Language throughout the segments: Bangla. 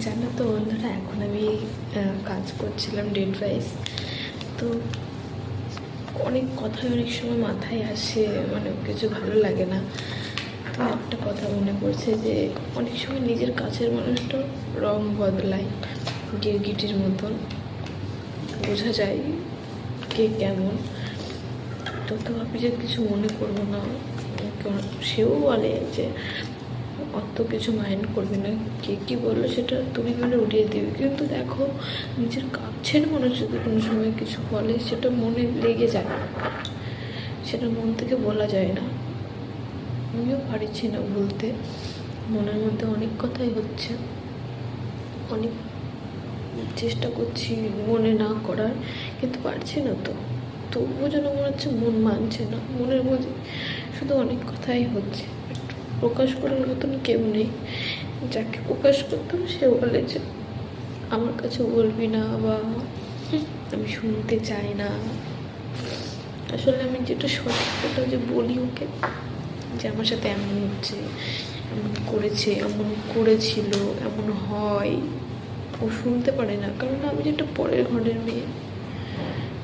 জানো তো বন্ধুরা, এখন আমি কাজ করছিলাম ডেট ওয়াইজ। তো অনেক কথাই অনেক সময় মাথায় আসে, মানে কিছু ভালো লাগে না। তো একটা কথা মনে পড়ছে যে অনেক সময় নিজের কাছের মানুষটা রং বদলায় গিরগিটির মতন, বোঝা যায় কে কেমন। তো ভাবি যে কিছু মনে করবো না, সেও বলে যে অত কিছু মাইন্ড করবে না, কে কী বললো সেটা তুমি মানে উড়িয়ে দিবে। কিন্তু দেখো, নিজের কাছের মানুষ যদি কোনো সময় কিছু বলে সেটা মনে লেগে যায়, সেটা মন থেকে বলা যায় না। আমিও পারছি না বলতে, মনের মধ্যে অনেক কথাই হচ্ছে, অনেক চেষ্টা করছি মনে না করার, কিন্তু পারছি না। তবুও যেন মনে হচ্ছে মন মানছে না, মনের মধ্যে শুধু অনেক কথাই হচ্ছে, প্রকাশ করার মতন কেউ নেই। যাকে প্রকাশ করতাম সে বলে যে আমার কাছে বলবি না, বা আমি শুনতে চাই না। আসলে আমি যেটা সঠিক কথা যে বলি ওকে, যে আমার সাথে এমন হচ্ছে, এমন করেছে, এমন করেছিল, এমন হয়, ও শুনতে পারে না। কারণ আমি যেটা পরের ঘরের মেয়ে,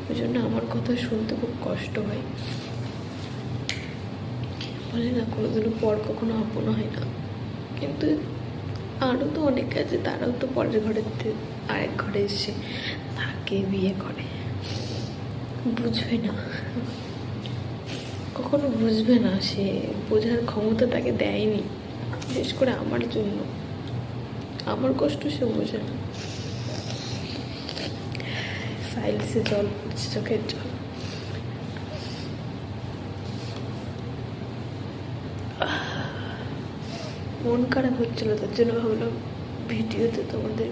ওই জন্য আমার কথা শুনতে খুব কষ্ট হয়। বলে না, কোনোদিনও পর কখনো আপন হয় না। কিন্তু আরও তো অনেক আছে, তারাও তো পরের ঘরের আরেক ঘরে এসে থাকে, বিয়ে করে, বুঝবে না, কখনো বুঝবে না। সে বোঝার ক্ষমতা তাকে দেয়নি, বিশেষ করে আমার জন্য। আমার কষ্ট সে বোঝে না। সাইলসে জল পড়ছে, চোখের জল। মন খারাপ হচ্ছিল, তার জন্য ভাবলাম ভিডিওতে তোমাদের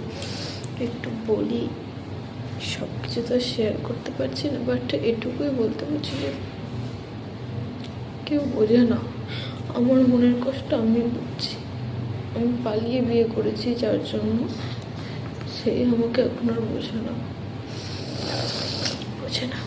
একটু বলি। সব কিছু তো শেয়ার করতে পারছি না, বাট এটুকুই বলতে পারছি যে কেউ বোঝে না আমার মনের কষ্ট। আমি বুঝছি, আমি পালিয়ে বিয়ে করেছি যার জন্য, সেই আমাকে এখন আর বোঝে না।